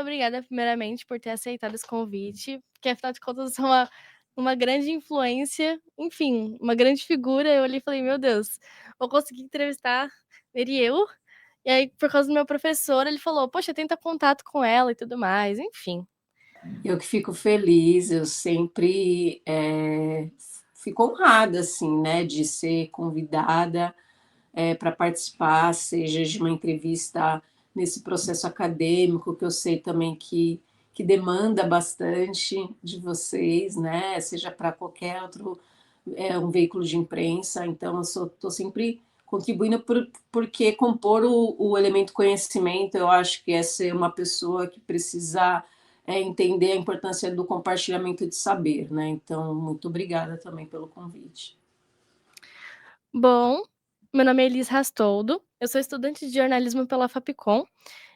Obrigada, primeiramente, por ter aceitado esse convite, porque afinal de contas eu sou uma grande influência, enfim, uma grande figura. Eu olhei e falei: "Meu Deus, vou conseguir entrevistar Neriel". E aí, por causa do meu professor, ele falou: "Poxa, tenta contato com ela e tudo mais", enfim. Eu que fico feliz, eu sempre fico honrada, assim, né, de ser convidada para participar, seja de uma entrevista nesse processo acadêmico, que eu sei também que demanda bastante de vocês, né, seja para qualquer outro um veículo de imprensa, então eu estou sempre contribuindo porque compor o elemento conhecimento, eu acho que é ser uma pessoa que precisa entender a importância do compartilhamento de saber, né? Então, muito obrigada também pelo convite. Bom, meu nome é Elis Rastoldo, eu sou estudante de jornalismo pela Fapcom,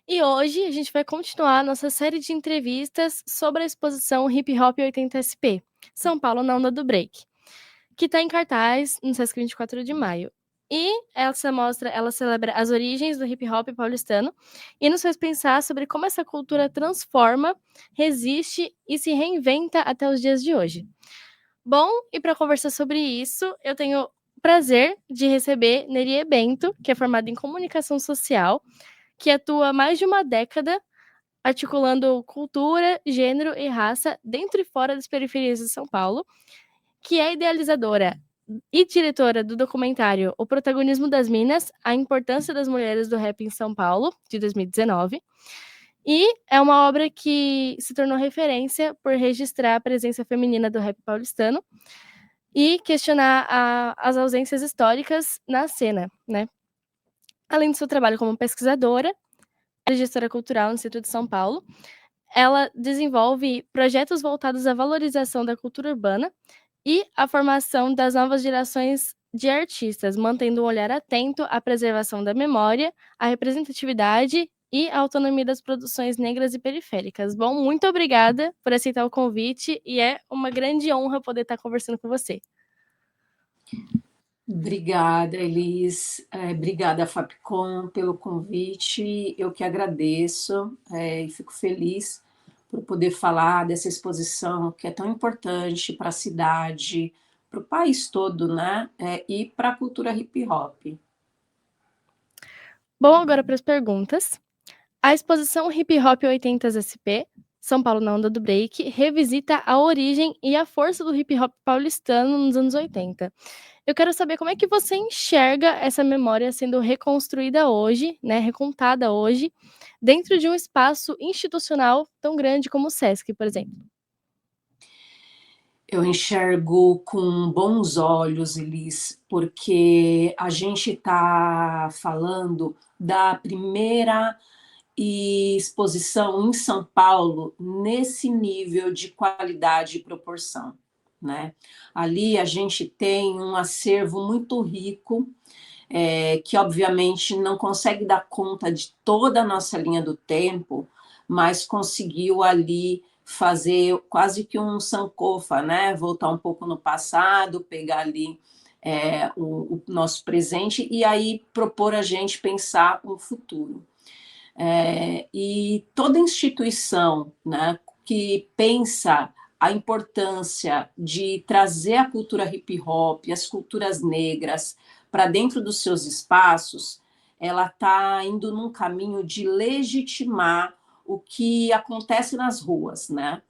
e hoje a gente vai continuar a nossa série de entrevistas sobre a exposição Hip Hop 80 SP, São Paulo na Onda do Break, que está em cartaz no Sesc 24 de maio. E ela celebra as origens do hip hop paulistano e nos faz pensar sobre como essa cultura transforma, resiste e se reinventa até os dias de hoje. Bom, e para conversar sobre isso, eu tenho o prazer de receber Nerie Bento, que é formada em comunicação social, que atua há mais de uma década articulando cultura, gênero e raça dentro e fora das periferias de São Paulo, que é idealizadora e diretora do documentário O Protagonismo das Minas, a importância das mulheres do rap em São Paulo, de 2019. E é uma obra que se tornou referência por registrar a presença feminina do rap paulistano e questionar as ausências históricas na cena, né? Além do seu trabalho como pesquisadora, é gestora cultural no Instituto de São Paulo, ela desenvolve projetos voltados à valorização da cultura urbana e à formação das novas gerações de artistas, mantendo um olhar atento à preservação da memória, à representatividade e à autonomia das produções negras e periféricas. Bom, muito obrigada por aceitar o convite e é uma grande honra poder estar conversando com você. Obrigada, Elis. Obrigada, Fapcom, pelo convite. Eu que agradeço e fico feliz por poder falar dessa exposição que é tão importante para a cidade, para o país todo, né? E para a cultura hip hop. Bom, agora para as perguntas. A exposição Hip Hop 80 SP, São Paulo na Onda do Break, revisita a origem e a força do hip hop paulistano nos anos 80. Eu quero saber como é que você enxerga essa memória sendo reconstruída hoje, né, recontada hoje, dentro de um espaço institucional tão grande como o Sesc, por exemplo. Eu enxergo com bons olhos, Elis, porque a gente está falando da primeira exposição em São Paulo nesse nível de qualidade e proporção, né? Ali a gente tem um acervo muito rico, que obviamente não consegue dar conta de toda a nossa linha do tempo, mas conseguiu ali fazer quase que um sankofa, né? Voltar um pouco no passado, pegar ali o nosso presente e aí propor a gente pensar um futuro. E toda instituição, né, que pensa a importância de trazer a cultura hip hop, as culturas negras para dentro dos seus espaços, ela está indo num caminho de legitimar o que acontece nas ruas, né?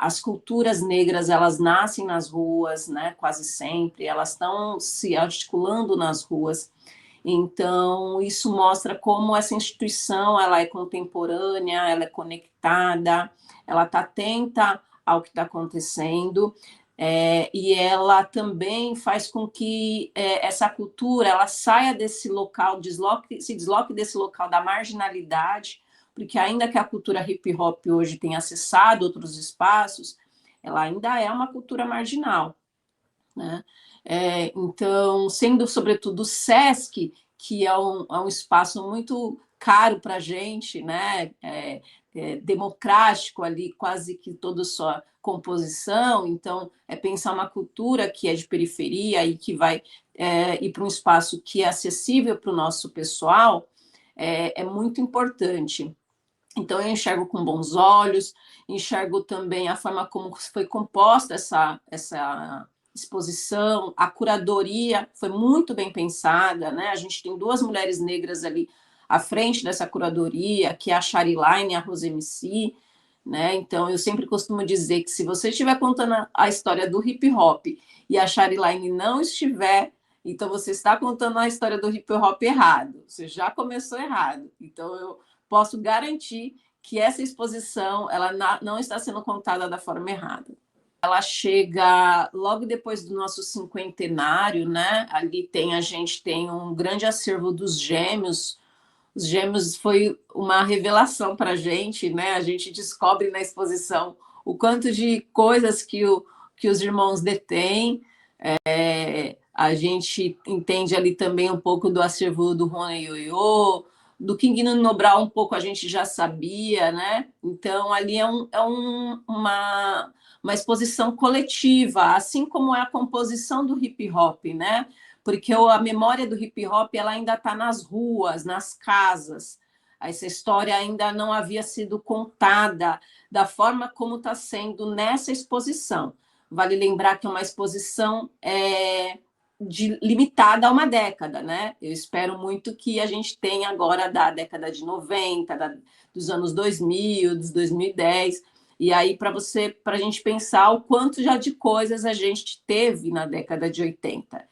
As culturas negras, elas nascem nas ruas, né, quase sempre, elas estão se articulando nas ruas. Então, isso mostra como essa instituição ela é contemporânea, ela é conectada, ela está atenta ao que está acontecendo, e ela também faz com que essa cultura ela saia desse local, se desloque desse local da marginalidade, porque ainda que a cultura hip hop hoje tenha acessado outros espaços, ela ainda é uma cultura marginal, né? Então, sendo sobretudo o SESC, que é um espaço muito caro para a gente, né? Democrático ali, quase que toda sua composição, então é pensar uma cultura que é de periferia e que vai ir para um espaço que é acessível para o nosso pessoal, é muito importante. Então, eu enxergo com bons olhos, enxergo também a forma como foi composta essa exposição, a curadoria foi muito bem pensada, né? A gente tem duas mulheres negras ali à frente dessa curadoria, que é a Shari Line e a Rose MC, né? Então, eu sempre costumo dizer que se você estiver contando a história do hip hop e a Shari Line não estiver, então você está contando a história do hip hop errado, você já começou errado. Então, eu posso garantir que essa exposição ela não está sendo contada da forma errada. Ela chega logo depois do nosso cinquentenário, né? Ali a gente tem um grande acervo dos Gêmeos. Os Gêmeos foi uma revelação para a gente, né? A gente descobre na exposição o quanto de coisas que os irmãos detêm. A gente entende ali também um pouco do acervo do Rony Yoyo, do King Nobral um pouco a gente já sabia, né? Então ali uma exposição coletiva, assim como é a composição do hip hop, né? Porque a memória do hip hop ela ainda está nas ruas, nas casas. Essa história ainda não havia sido contada da forma como está sendo nessa exposição. Vale lembrar que é uma exposição limitada a uma década, né? Eu espero muito que a gente tenha agora da década de 90, dos anos 2000, dos 2010, e aí para a gente pensar o quanto já de coisas a gente teve na década de 80.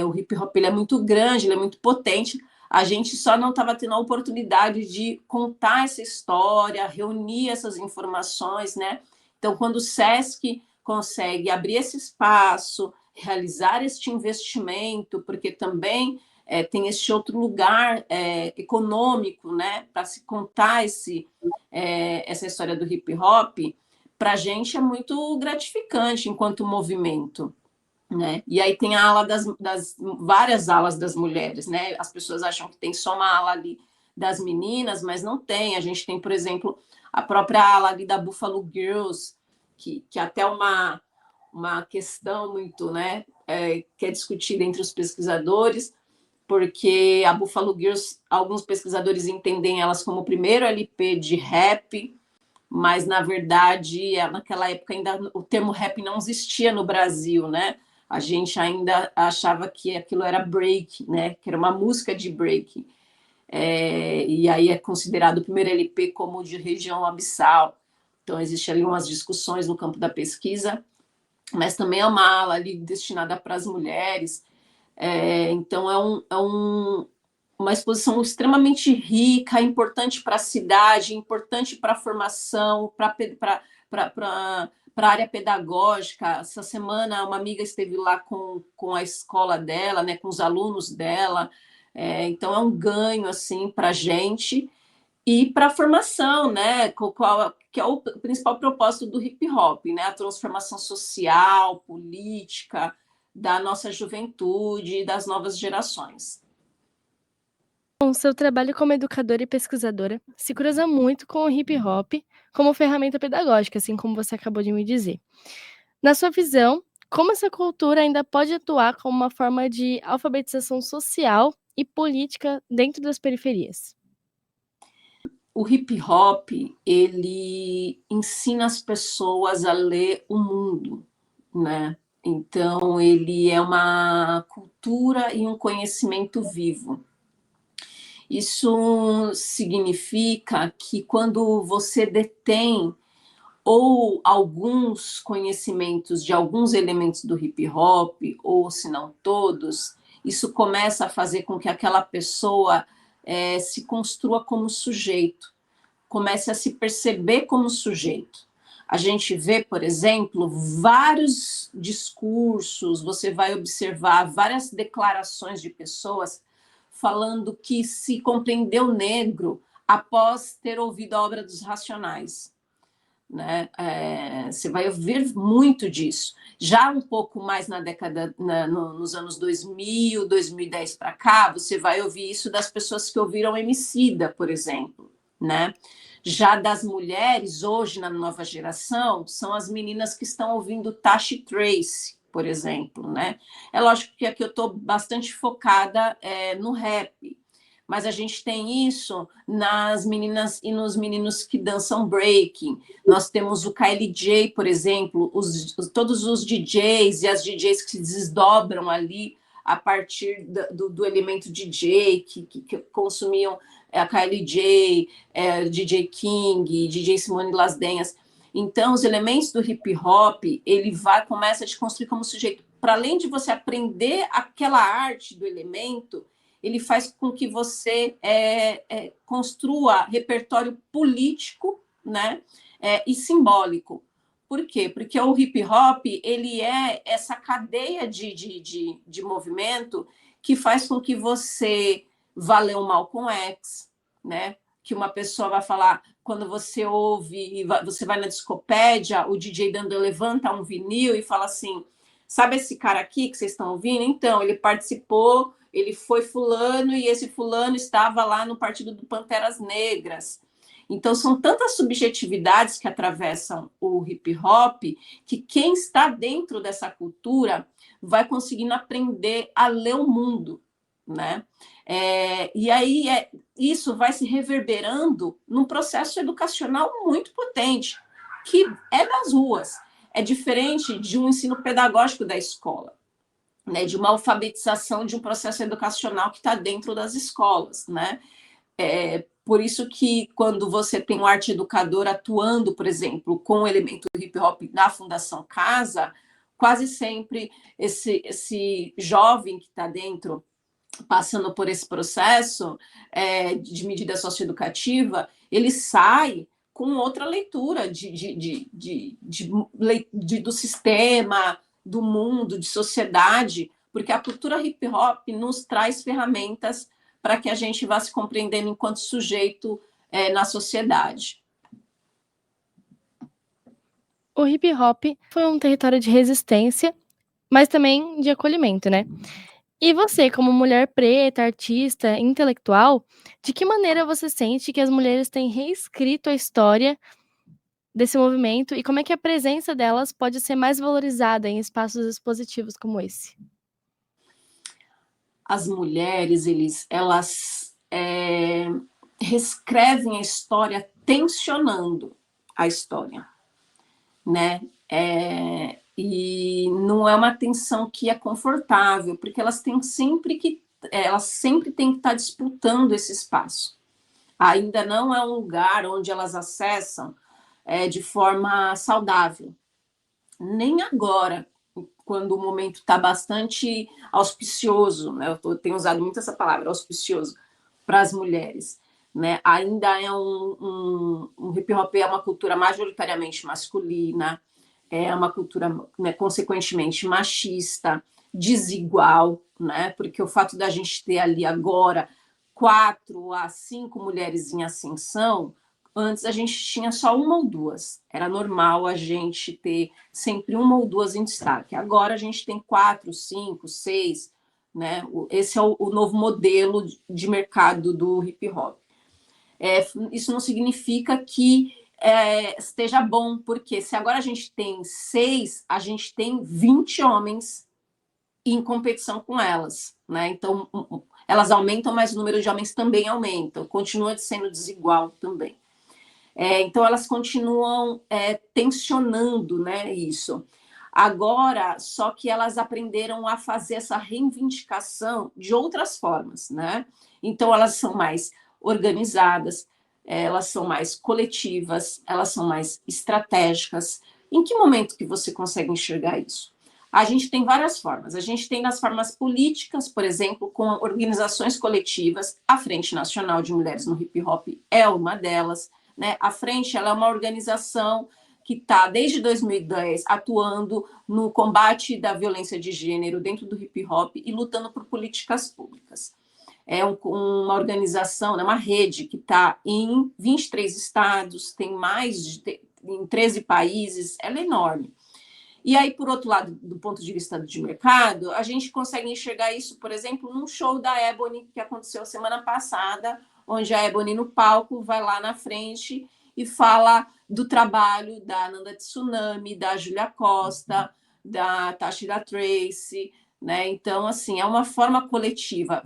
O hip hop ele é muito grande, ele é muito potente, a gente só não estava tendo a oportunidade de contar essa história, reunir essas informações, né? Então, quando o SESC consegue abrir esse espaço, realizar este investimento, porque também tem este outro lugar econômico, né, para se contar essa história do hip hop, para a gente é muito gratificante enquanto movimento. Né? E aí tem a ala das várias alas das mulheres, né? As pessoas acham que tem só uma ala ali das meninas, mas não tem. A gente tem, por exemplo, a própria ala ali da Buffalo Girls, que até uma questão muito, né, que é discutida entre os pesquisadores, porque a Buffalo Girls, alguns pesquisadores entendem elas como o primeiro LP de rap, mas na verdade, naquela época ainda o termo rap não existia no Brasil, né? A gente ainda achava que aquilo era break, né? Que era uma música de break. E aí é considerado o primeiro LP como de região abissal. Então, existe ali umas discussões no campo da pesquisa, mas também é uma ala ali destinada para as mulheres. Então, uma exposição extremamente rica, importante para a cidade, importante para a formação, para a área pedagógica. Essa semana, uma amiga esteve lá com a escola dela, né, com os alunos dela. Então, é um ganho assim, para a gente e para a formação, né, que é o principal propósito do hip hop, né, a transformação social, política da nossa juventude e das novas gerações. Bom, seu trabalho como educadora e pesquisadora se cruza muito com o hip hop como ferramenta pedagógica, assim como você acabou de me dizer. Na sua visão, como essa cultura ainda pode atuar como uma forma de alfabetização social e política dentro das periferias? O hip hop, ele ensina as pessoas a ler o mundo, né? Então, ele é uma cultura e um conhecimento vivo. Isso significa que quando você detém ou alguns conhecimentos de alguns elementos do hip hop, ou se não todos, isso começa a fazer com que aquela pessoa se construa como sujeito, comece a se perceber como sujeito. A gente vê, por exemplo, vários discursos, você vai observar várias declarações de pessoas falando que se compreendeu negro após ter ouvido a obra dos Racionais. Né? Você vai ouvir muito disso. Já um pouco mais na década, nos anos 2000, 2010 para cá, você vai ouvir isso das pessoas que ouviram Emicida, por exemplo. Né? Já das mulheres, hoje na nova geração, são as meninas que estão ouvindo Tashi Trace, por exemplo. Né? É lógico que aqui eu estou bastante focada no rap, mas a gente tem isso nas meninas e nos meninos que dançam breaking. Nós temos o KLJ, por exemplo, todos os DJs e as DJs que se desdobram ali a partir do elemento DJ, que consumiam a KLJ, DJ King, DJ Simone Las Denhas. Então, os elementos do hip hop, ele começa a te construir como sujeito. Para além de você aprender aquela arte do elemento, ele faz com que você construa repertório político, né, e simbólico. Por quê? Porque o hip hop, ele é essa cadeia de movimento que faz com que você vá ler um Malcolm X, né? Que uma pessoa vai falar, quando você ouve, você vai na discopédia, o DJ dando levanta um vinil e fala assim, sabe esse cara aqui que vocês estão ouvindo? Então, ele participou, ele foi fulano, e esse fulano estava lá no partido do Panteras Negras. Então, são tantas subjetividades que atravessam o hip hop que quem está dentro dessa cultura vai conseguindo aprender a ler o mundo, né? E aí isso vai se reverberando num processo educacional muito potente, que é das ruas. É diferente de um ensino pedagógico da escola, né? De uma alfabetização de um processo educacional que está dentro das escolas, né? Por isso que quando você tem um arte educador atuando, por exemplo, com o elemento hip hop na Fundação Casa, quase sempre esse jovem que está dentro, passando por esse processo de medida socioeducativa, ele sai com outra leitura do sistema, do mundo, de sociedade, porque a cultura hip hop nos traz ferramentas para que a gente vá se compreendendo enquanto sujeito na sociedade. O hip hop foi um território de resistência, mas também de acolhimento, né? E você, como mulher preta, artista, intelectual, de que maneira você sente que as mulheres têm reescrito a história desse movimento e como é que a presença delas pode ser mais valorizada em espaços expositivos como esse? As mulheres, elas reescrevem a história tensionando a história, né? E não é uma tensão que é confortável, porque elas sempre têm que estar disputando esse espaço. Ainda não é um lugar onde elas acessam de forma saudável. Nem agora, quando o momento está bastante auspicioso, né? Eu tenho usado muito essa palavra, auspicioso, para as mulheres. Né? Ainda é um hip hop é uma cultura majoritariamente masculina, é uma cultura, né, consequentemente machista, desigual, né? Porque o fato da gente ter ali agora 4 a 5 mulheres em ascensão, antes a gente tinha só uma ou duas. Era normal a gente ter sempre uma ou duas em destaque. Agora a gente tem 4, 5, 6, né? Esse é o novo modelo de mercado do hip hop. Isso não significa que esteja bom, porque se agora a gente tem 6, a gente tem 20 homens em competição com elas, né? Então, elas aumentam, mas o número de homens também aumenta, continua sendo desigual também. Então, elas continuam tensionando, né, isso. Agora, só que elas aprenderam a fazer essa reivindicação de outras formas, né? Então, elas são mais organizadas, elas são mais coletivas, elas são mais estratégicas. Em que momento que você consegue enxergar isso? A gente tem várias formas. A gente tem nas formas políticas, por exemplo, com organizações coletivas. A Frente Nacional de Mulheres no Hip Hop é uma delas, né? A Frente, ela é uma organização que está, desde 2010, atuando no combate da violência de gênero dentro do hip hop e lutando por políticas públicas. É uma organização, né, uma rede que está em 23 estados, tem em 13 países, ela é enorme. E aí, por outro lado, do ponto de vista de mercado, a gente consegue enxergar isso, por exemplo, num show da Ebony que aconteceu semana passada, onde a Ebony no palco vai lá na frente e fala do trabalho da Nanda Tsunami, da Júlia Costa, da Tashira Tracy, né? Então, assim, é uma forma coletiva.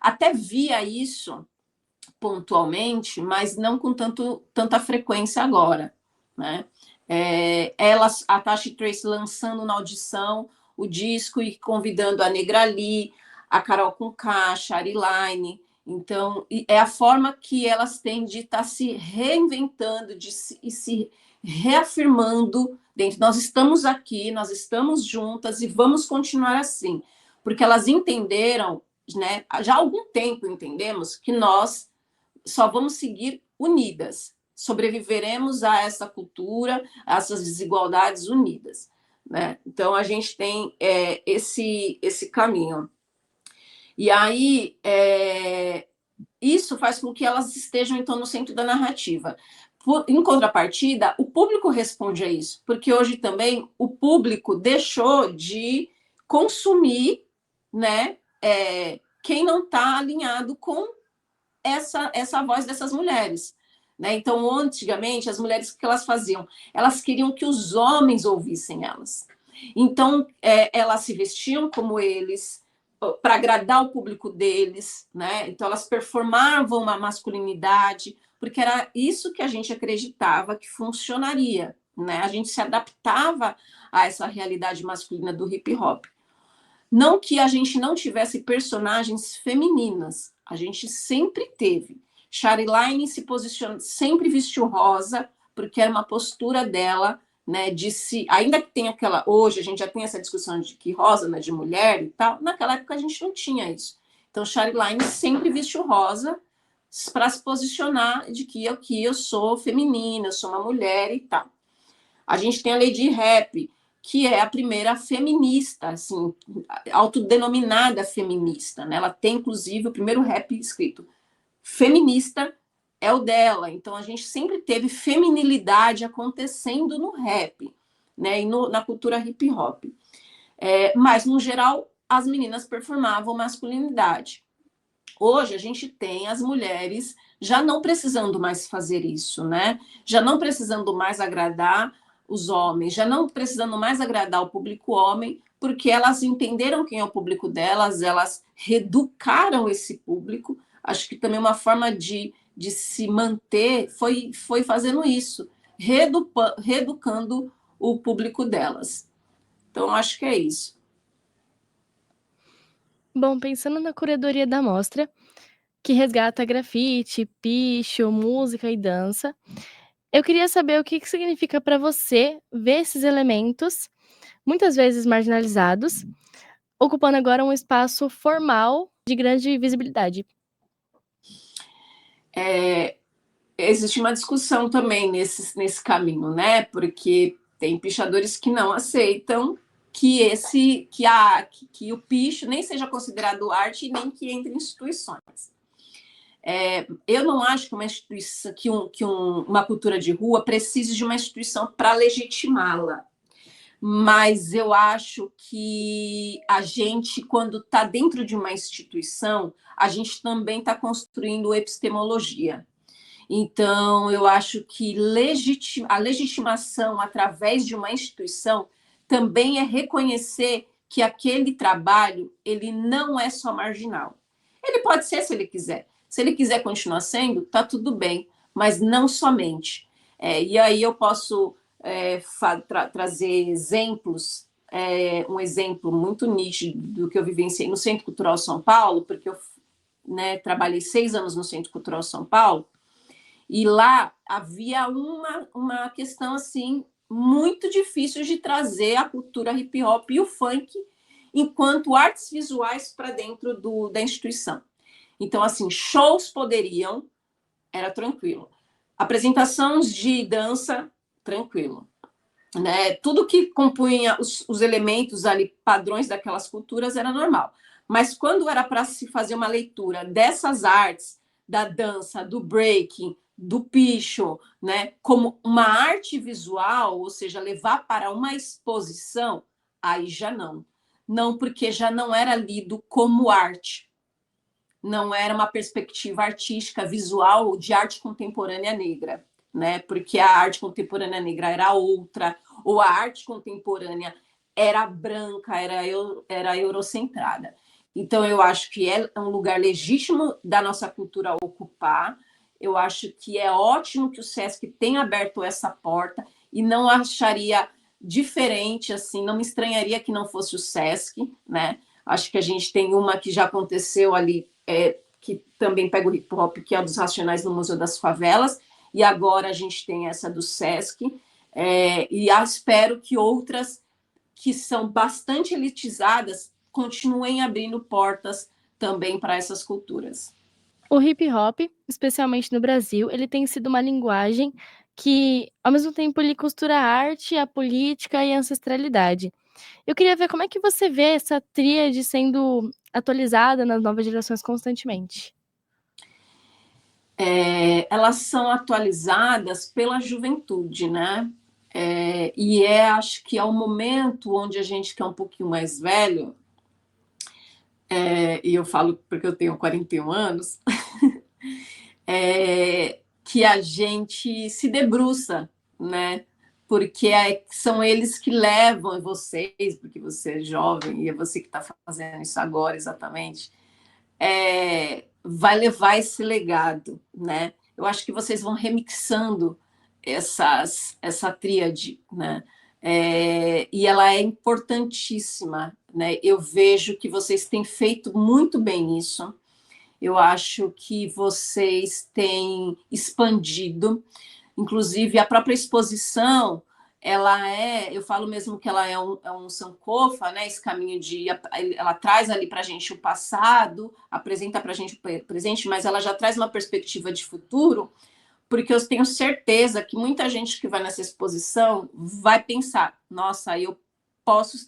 até via isso pontualmente, mas não com tanta frequência agora, né? A Tasha Trace lançando na audição o disco e convidando a Negra Lee, a Carol Conká, a Shari Line. Então, é a forma que elas têm de estar se reinventando e se reafirmando dentro. Nós estamos aqui, nós estamos juntas e vamos continuar assim, porque elas entenderam, né? Já há algum tempo entendemos que nós só vamos seguir unidas, sobreviveremos a essa cultura, a essas desigualdades unidas, né? Então a gente tem esse caminho. E aí isso faz com que elas estejam então no centro da narrativa. Em contrapartida, o público responde a isso, porque hoje também o público deixou de consumir, né, quem não está alinhado com essa voz dessas mulheres. Né? Então, antigamente, as mulheres, o que elas faziam? Elas queriam que os homens ouvissem elas. Então, elas se vestiam como eles, para agradar o público deles, né? Então, elas performavam uma masculinidade, porque era isso que a gente acreditava que funcionaria. Né? A gente se adaptava a essa realidade masculina do hip hop. Não que a gente não tivesse personagens femininas, a gente sempre teve. Shari Line se posiciona, sempre vestiu rosa, porque era uma postura dela, né, de se, ainda que tenha aquela, hoje a gente já tem essa discussão de que rosa não é de mulher e tal, naquela época a gente não tinha isso. Então Shari Line sempre vestiu rosa para se posicionar de que eu sou feminina, eu sou uma mulher e tal. A gente tem a Lady Rap, que é a primeira feminista, assim, autodenominada feminista, né? Ela tem, inclusive, o primeiro rap escrito feminista é o dela. Então, a gente sempre teve feminilidade acontecendo no rap, né? E na cultura hip hop. Mas, no geral, as meninas performavam masculinidade. Hoje, a gente tem as mulheres já não precisando mais fazer isso, né? Já não precisando mais agradar os homens, já não precisando mais agradar o público homem, porque elas entenderam quem é o público delas, elas reeducaram esse público. Acho que também uma forma de se manter foi fazendo isso, reeducando o público delas. Então, acho que é isso. Bom, pensando na curadoria da mostra, que resgata grafite, picho, música e dança, eu queria saber o que significa para você ver esses elementos, muitas vezes marginalizados, ocupando agora um espaço formal de grande visibilidade. Existe uma discussão também nesse caminho, né? Porque tem pichadores que não aceitam que o picho nem seja considerado arte e nem que entre em instituições. Eu não acho que uma instituição, uma cultura de rua precise de uma instituição para legitimá-la. Mas eu acho que a gente, quando está dentro de uma instituição, a gente também está construindo epistemologia. Então, eu acho que a legitimação através de uma instituição também é reconhecer que aquele trabalho ele não é só marginal. Ele pode ser se ele quiser. Se ele quiser continuar sendo, está tudo bem, mas não somente. E aí eu posso trazer exemplos, um exemplo muito nítido do que eu vivenciei no Centro Cultural São Paulo, porque eu trabalhei 6 anos no Centro Cultural São Paulo, e lá havia uma questão assim muito difícil de trazer a cultura hip hop e o funk enquanto artes visuais para dentro da instituição. Então, assim, shows poderiam, era tranquilo. Apresentações de dança, tranquilo. Né? Tudo que compunha os elementos ali, padrões daquelas culturas, era normal. Mas quando era para se fazer uma leitura dessas artes, da dança, do breaking, do picho, né, como uma arte visual, ou seja, levar para uma exposição, aí já não. Não, porque já não era lido como arte. Não era uma perspectiva artística, visual de arte contemporânea negra, né? Porque a arte contemporânea negra era outra, ou a arte contemporânea era branca, era eurocentrada. Então, eu acho que é um lugar legítimo da nossa cultura ocupar. Eu acho que é ótimo que o SESC tenha aberto essa porta e não acharia diferente, assim, não me estranharia que não fosse o SESC, né? Acho que a gente tem uma que já aconteceu ali, que também pega o hip hop, que é a dos Racionais no Museu das Favelas, e agora a gente tem essa do SESC, e espero que outras que são bastante elitizadas continuem abrindo portas também para essas culturas. O hip hop, especialmente no Brasil, ele tem sido uma linguagem que, ao mesmo tempo, ele costura a arte, a política e a ancestralidade. Eu queria ver como é que você vê essa tríade sendo atualizada nas novas gerações constantemente. Elas são atualizadas pela juventude, né? Acho que é o momento onde a gente que é um pouquinho mais velho, e eu falo porque eu tenho 41 anos, que a gente se debruça, né? Porque são eles que levam vocês, porque você é jovem e é você que está fazendo isso agora exatamente, vai levar esse legado, né? Eu acho que vocês vão remixando essa tríade, né? E ela é importantíssima, né? Eu vejo que vocês têm feito muito bem isso. Eu acho que vocês têm expandido, inclusive a própria exposição, eu falo mesmo que ela é um sankofa, né? Esse caminho ela traz ali para a gente o passado, apresenta para a gente o presente, mas ela já traz uma perspectiva de futuro, porque eu tenho certeza que muita gente que vai nessa exposição vai pensar, nossa, eu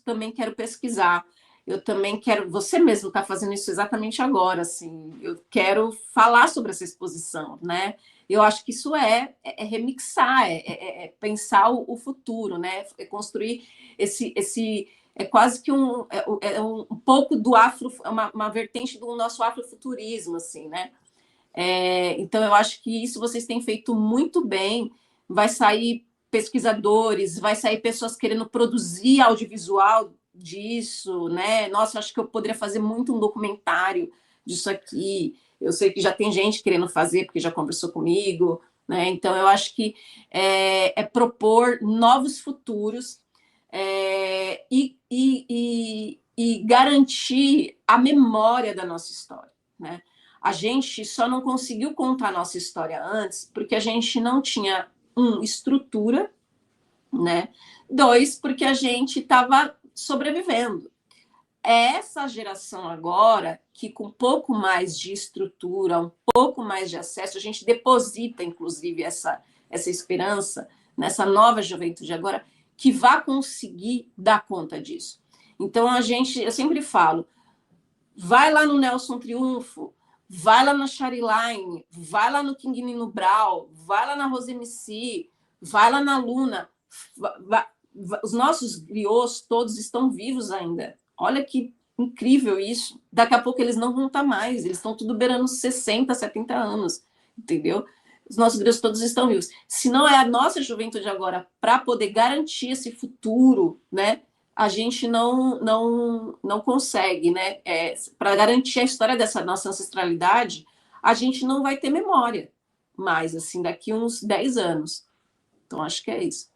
também quero pesquisar, eu também quero, você mesmo está fazendo isso exatamente agora, assim, eu quero falar sobre essa exposição, né? Eu acho que isso é remixar, é pensar o futuro, né? É construir é quase que um pouco do afro, uma vertente do nosso afrofuturismo, assim, né? Então, eu acho que isso vocês têm feito muito bem. Vai sair pesquisadores, vai sair pessoas querendo produzir audiovisual disso, né? Nossa, acho que eu poderia fazer muito um documentário disso aqui. Eu sei que já tem gente querendo fazer, porque já conversou comigo, né? Então, eu acho que propor novos futuros e garantir a memória da nossa história, né? A gente só não conseguiu contar a nossa história antes porque a gente não tinha, estrutura, né? Dois, porque a gente estava sobrevivendo. É essa geração agora que, com um pouco mais de estrutura, um pouco mais de acesso, a gente deposita, inclusive, essa esperança nessa nova juventude agora, que vai conseguir dar conta disso. Então, eu sempre falo, vai lá no Nelson Triunfo, vai lá na Chariline, vai lá no King Nino Brau, vai lá na Rose MC, vai lá na Luna. Os nossos griots todos estão vivos ainda. Olha que incrível isso. Daqui a pouco eles não vão estar mais, eles estão tudo beirando 60, 70 anos, entendeu? Os nossos griots todos estão vivos. Se não é a nossa juventude agora para poder garantir esse futuro, né? A gente não consegue, né? Para garantir a história dessa nossa ancestralidade, a gente não vai ter memória mais, assim, daqui uns 10 anos. Então, acho que é isso.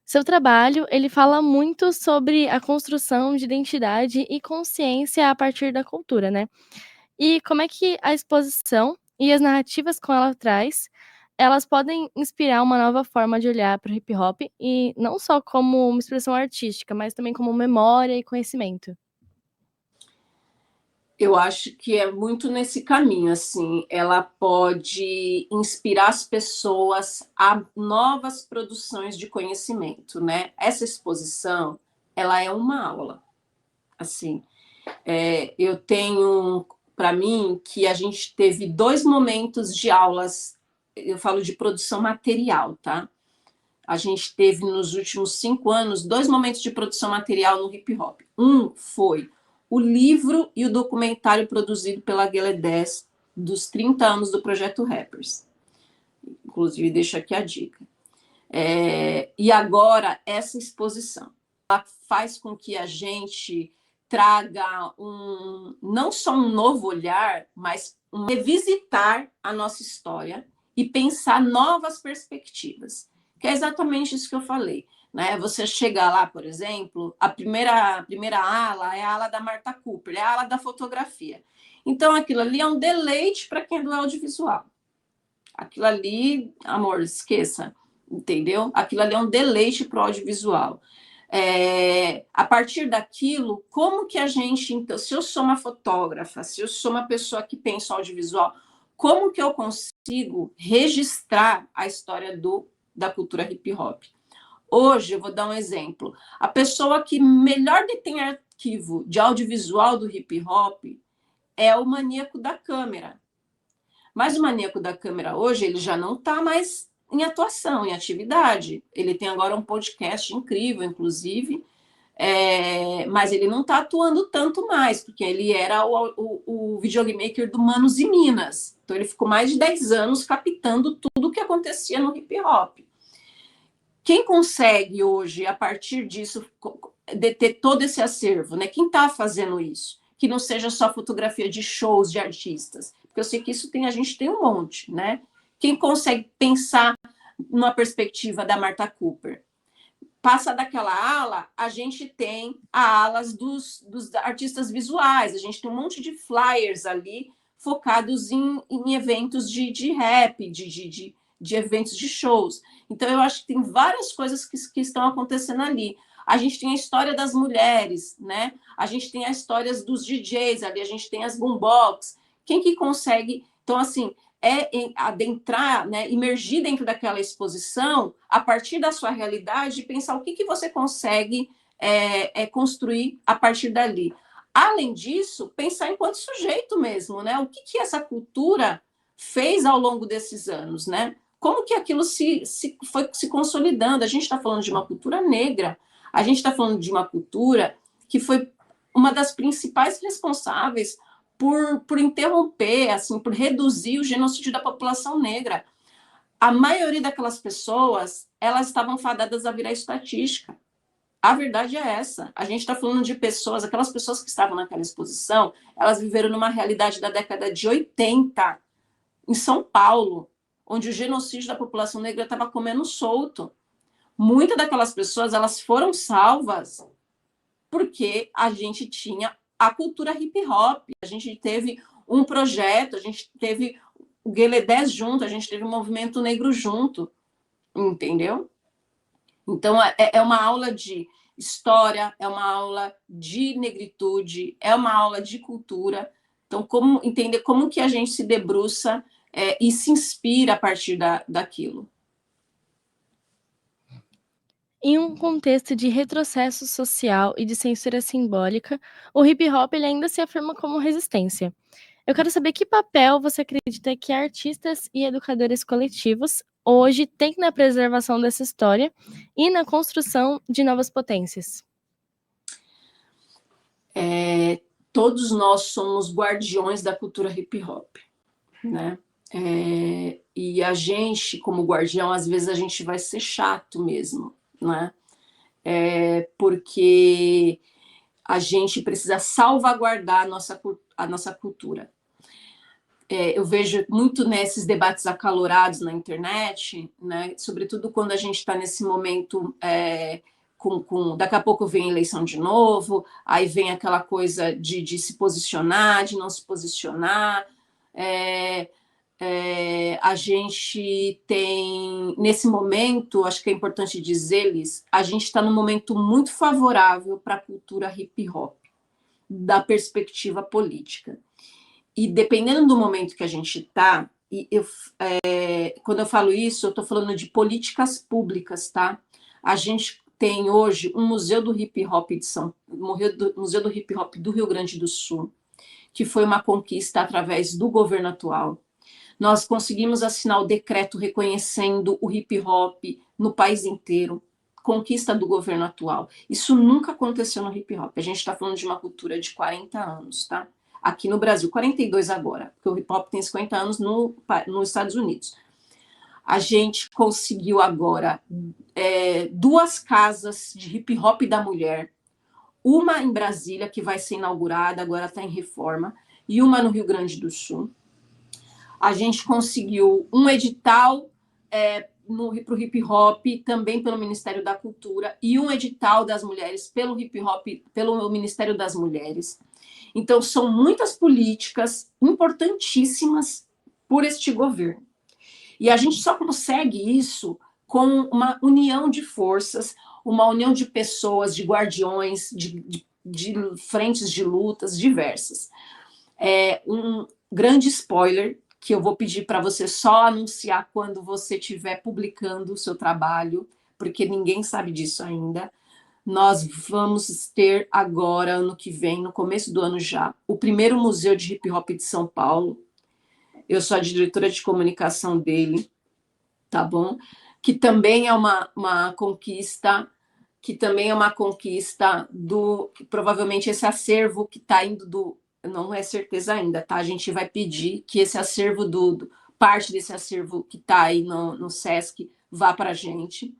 Seu trabalho, ele fala muito sobre a construção de identidade e consciência a partir da cultura, né? E como é que a exposição e as narrativas que ela traz, elas podem inspirar uma nova forma de olhar para o hip hop e não só como uma expressão artística, mas também como memória e conhecimento. Eu acho que é muito nesse caminho, assim, ela pode inspirar as pessoas a novas produções de conhecimento, né? Essa exposição, ela é uma aula, assim. Eu tenho, para mim, que a gente teve 2 momentos de aulas, eu falo de produção material, tá? A gente teve nos últimos 5 anos 2 momentos de produção material no hip hop. Um foi o livro e o documentário produzido pela Guelé 10 dos 30 anos do Projeto Rappers. Inclusive, deixo aqui a dica. E agora, essa exposição ela faz com que a gente traga não só um novo olhar, mas revisitar a nossa história e pensar novas perspectivas, que é exatamente isso que eu falei. Né? Você chega lá, por exemplo, a primeira ala é a ala da Martha Cooper, é a ala da fotografia. Então, aquilo ali é um deleite para quem é do audiovisual. Aquilo ali, amor, esqueça, entendeu? Aquilo ali é um deleite para o audiovisual. A partir daquilo, como que a gente, então, se eu sou uma fotógrafa, se eu sou uma pessoa que pensa audiovisual, como que eu consigo registrar a história da cultura hip hop? Hoje, eu vou dar um exemplo. A pessoa que melhor detém arquivo de audiovisual do hip hop é o maníaco da câmera. Mas o maníaco da câmera hoje, ele já não está mais em atuação, em atividade. Ele tem agora um podcast incrível, inclusive, mas ele não está atuando tanto mais, porque ele era o videomaker do Manos e Minas. Então, ele ficou mais de 10 anos captando tudo o que acontecia no hip hop. Quem consegue hoje, a partir disso, ter todo esse acervo, né? Quem está fazendo isso? Que não seja só fotografia de shows de artistas, porque eu sei que isso a gente tem um monte, né? Quem consegue pensar numa perspectiva da Martha Cooper? Passa daquela ala, a gente tem a alas dos artistas visuais, a gente tem um monte de flyers ali focados em eventos de rap, de eventos de shows. Então, eu acho que tem várias coisas que estão acontecendo ali. A gente tem a história das mulheres, né? A gente tem as histórias dos DJs ali, a gente tem as boombox. Quem que consegue... Então, assim, adentrar, né, imergir dentro daquela exposição, a partir da sua realidade, e pensar o que você consegue construir a partir dali. Além disso, pensar enquanto sujeito mesmo, né? O que essa cultura fez ao longo desses anos, né? Como que aquilo foi se consolidando? A gente está falando de uma cultura negra, a gente está falando de uma cultura que foi uma das principais responsáveis por interromper, assim, por reduzir o genocídio da população negra. A maioria daquelas pessoas, elas estavam fadadas a virar estatística. A verdade é essa. A gente está falando de pessoas, aquelas pessoas que estavam naquela exposição, elas viveram numa realidade da década de 80, em São Paulo, onde o genocídio da população negra estava comendo solto. Muitas daquelas pessoas, elas foram salvas porque a gente tinha a cultura hip hop, a gente teve um projeto, a gente teve o Guelé 10 junto, a gente teve o Movimento Negro junto, entendeu? Então, é uma aula de história, é uma aula de negritude, é uma aula de cultura. Então, como entender como que a gente se debruça e se inspira a partir daquilo. Em um contexto de retrocesso social e de censura simbólica, o hip hop ele ainda se afirma como resistência. Eu quero saber que papel você acredita que artistas e educadores coletivos hoje têm na preservação dessa história e na construção de novas potências. Todos nós somos guardiões da cultura hip hop, né? E a gente, como guardião, às vezes a gente vai ser chato mesmo, né? Porque a gente precisa salvaguardar a nossa cultura. Eu vejo muito nesses debates acalorados na internet, né? Sobretudo quando a gente está nesse momento, daqui a pouco vem a eleição de novo, aí vem aquela coisa de se posicionar, de não se posicionar. A gente tem, nesse momento, acho que é importante dizer-lhes, a gente está num momento muito favorável para a cultura hip hop, da perspectiva política. E dependendo do momento que a gente está, quando eu falo isso, eu estou falando de políticas públicas, tá? A gente tem hoje um Museu do Hip Hop Museu do Hip Hop do Rio Grande do Sul, que foi uma conquista através do governo atual. Nós conseguimos assinar o decreto reconhecendo o hip hop no país inteiro, conquista do governo atual. Isso nunca aconteceu no hip hop. A gente está falando de uma cultura de 40 anos, tá? Aqui no Brasil, 42 agora, porque o hip hop tem 50 anos nos Estados Unidos. A gente conseguiu agora 2 casas de hip hop da mulher, uma em Brasília, que vai ser inaugurada, agora está em reforma, e uma no Rio Grande do Sul. A gente conseguiu um edital para o hip hop, também pelo Ministério da Cultura, e um edital das mulheres pelo hip hop, pelo Ministério das Mulheres. Então, são muitas políticas importantíssimas por este governo. E a gente só consegue isso com uma união de forças, uma união de pessoas, de guardiões, de frentes de lutas diversas. Um grande spoiler, que eu vou pedir para você só anunciar quando você estiver publicando o seu trabalho, porque ninguém sabe disso ainda. Nós vamos ter agora, ano que vem, no começo do ano já, o primeiro museu de hip hop de São Paulo. Eu sou a diretora de comunicação dele, tá bom? Que também é uma conquista, do, provavelmente esse acervo que está indo do, não é certeza ainda, tá? A gente vai pedir que esse acervo parte desse acervo que está aí no Sesc vá para a gente.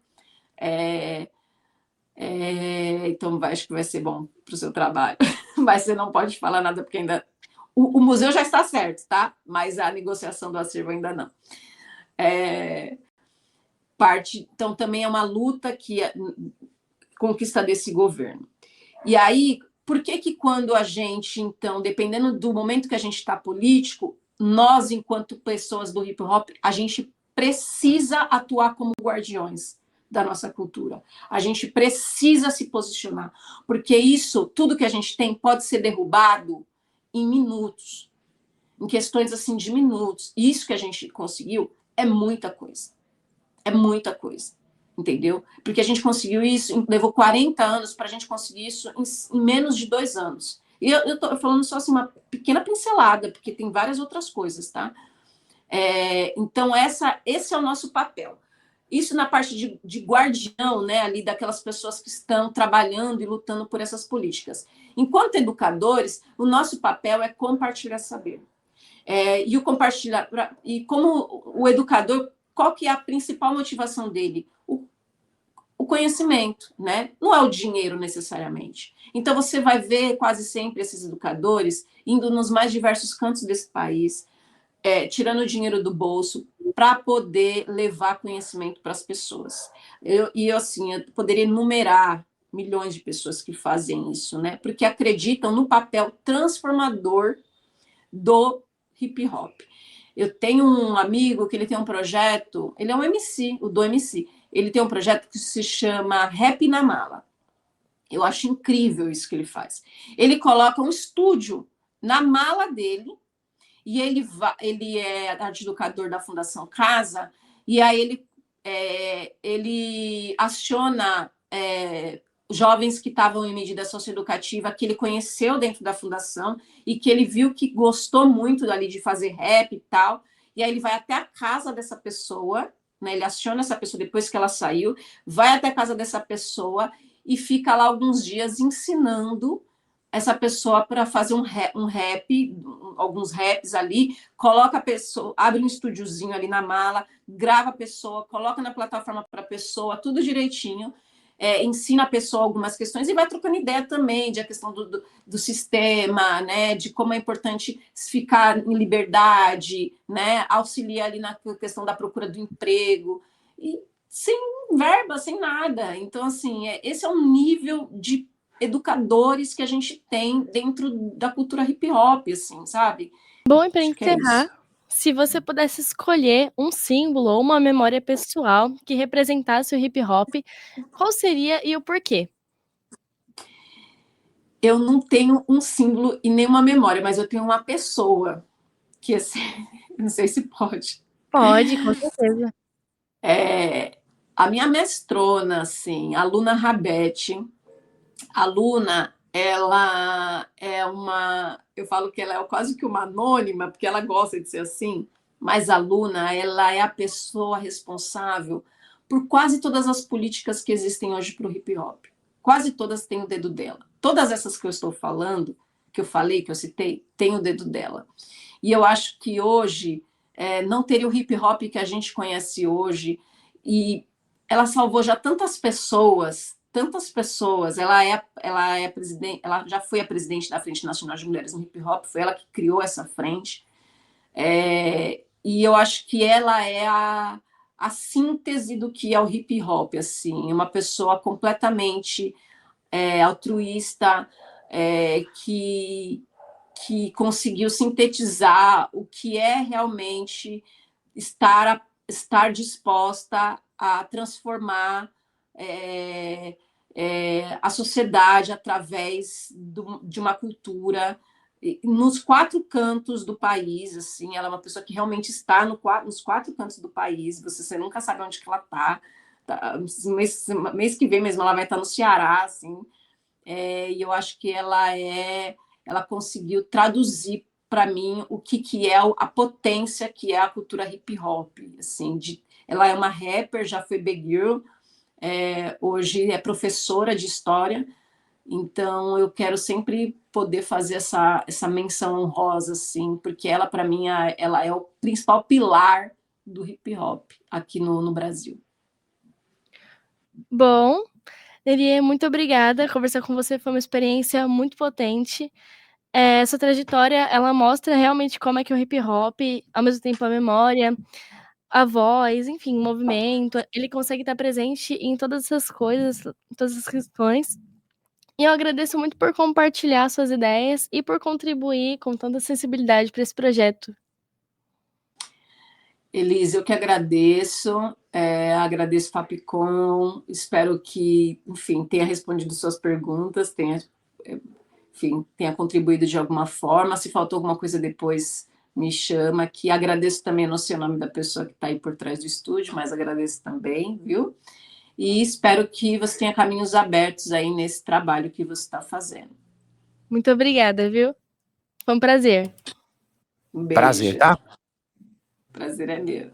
Então, acho que vai ser bom para o seu trabalho. Mas você não pode falar nada, porque ainda... O museu já está certo, tá? Mas a negociação do acervo ainda não. Então, também é uma luta que conquista desse governo. E aí, por que quando a gente, então, dependendo do momento que a gente está político, nós, enquanto pessoas do hip hop, a gente precisa atuar como guardiões da nossa cultura. A gente precisa se posicionar, porque isso, tudo que a gente tem, pode ser derrubado em minutos, em questões assim de minutos. E isso que a gente conseguiu é muita coisa. É muita coisa, entendeu? Porque a gente conseguiu isso, levou 40 anos para a gente conseguir isso em menos de 2 anos. E eu estou falando só assim, uma pequena pincelada, porque tem várias outras coisas, tá? Então, esse é o nosso papel. Isso na parte de guardião, né, ali daquelas pessoas que estão trabalhando e lutando por essas políticas. Enquanto educadores, o nosso papel é compartilhar saber. E o compartilhar, e como o educador, qual que é a principal motivação dele? O conhecimento, né? Não é o dinheiro necessariamente. Então você vai ver quase sempre esses educadores indo nos mais diversos cantos desse país, tirando o dinheiro do bolso para poder levar conhecimento para as pessoas. Eu poderia enumerar milhões de pessoas que fazem isso, né? Porque acreditam no papel transformador do hip hop. Eu tenho um amigo que ele tem um projeto, ele é um MC, o do MC, ele tem um projeto que se chama Rap na Mala. Eu acho incrível isso que ele faz. Ele coloca um estúdio na mala dele, e ele é arte educador da Fundação Casa, e aí ele aciona jovens que estavam em medida socioeducativa, que ele conheceu dentro da fundação, e que ele viu que gostou muito ali de fazer rap e tal, e aí ele vai até a casa dessa pessoa, né, ele aciona essa pessoa depois que ela saiu, vai até a casa dessa pessoa e fica lá alguns dias ensinando essa pessoa para fazer um rap, alguns raps ali, coloca a pessoa, abre um estúdiozinho ali na mala, grava a pessoa, coloca na plataforma para a pessoa, tudo direitinho, ensina a pessoa algumas questões e vai trocando ideia também de a questão do sistema, né, de como é importante ficar em liberdade, né, auxilia ali na questão da procura do emprego, e sem verba, sem nada. Então, assim, esse é um nível de educadores que a gente tem dentro da cultura hip hop, assim, sabe? Bom, e para Acho que é isso. encerrar, se você pudesse escolher um símbolo ou uma memória pessoal que representasse o hip hop, qual seria e o porquê? Eu não tenho um símbolo e nenhuma memória, mas eu tenho uma pessoa que, assim, não sei se pode. Pode, com certeza. A minha mestrona, assim, a Luna Rabete. A Luna, ela é eu falo que ela é quase que uma anônima, porque ela gosta de ser assim, mas a Luna, ela é a pessoa responsável por quase todas as políticas que existem hoje para o hip hop. Quase todas têm o dedo dela. Todas essas que eu estou falando, que eu falei, que eu citei, tem o dedo dela. E eu acho que hoje não teria o hip hop que a gente conhece hoje, e ela salvou já tantas pessoas, tantas pessoas. Ela é presidente, ela já foi a presidente da Frente Nacional de Mulheres no Hip Hop, foi ela que criou essa frente. E eu acho que ela é a síntese do que é o hip hop, assim, uma pessoa completamente altruísta, que conseguiu sintetizar o que é realmente estar disposta a transformar a sociedade através de uma cultura nos 4 cantos do país, assim, ela é uma pessoa que realmente está nos 4 cantos do país, você nunca sabe onde que ela está. Tá, mês que vem mesmo ela vai estar no Ceará, assim, e eu acho que ela conseguiu traduzir para mim o que é a potência que é a cultura hip hop, assim, ela é uma rapper, já foi big girl, hoje é professora de história, então eu quero sempre poder fazer essa menção honrosa, assim, porque ela, para mim, ela é o principal pilar do hip hop aqui no Brasil. Bom, Nelie, muito obrigada. Conversar com você foi uma experiência muito potente. Essa trajetória, ela mostra realmente como é que o hip hop, ao mesmo tempo a memória, a voz, enfim, o movimento, ele consegue estar presente em todas essas coisas, em todas as questões. E eu agradeço muito por compartilhar suas ideias e por contribuir com tanta sensibilidade para esse projeto. Elise, eu que agradeço, agradeço Fapcom, espero que, enfim, tenha respondido suas perguntas, tenha contribuído de alguma forma. Se faltou alguma coisa depois, me chama aqui. Agradeço também, não sei o nome da pessoa que está aí por trás do estúdio, mas agradeço também, viu? E espero que você tenha caminhos abertos aí nesse trabalho que você está fazendo. Muito obrigada, viu? Foi um prazer. Um Prazer, beijo. tá? Prazer é meu.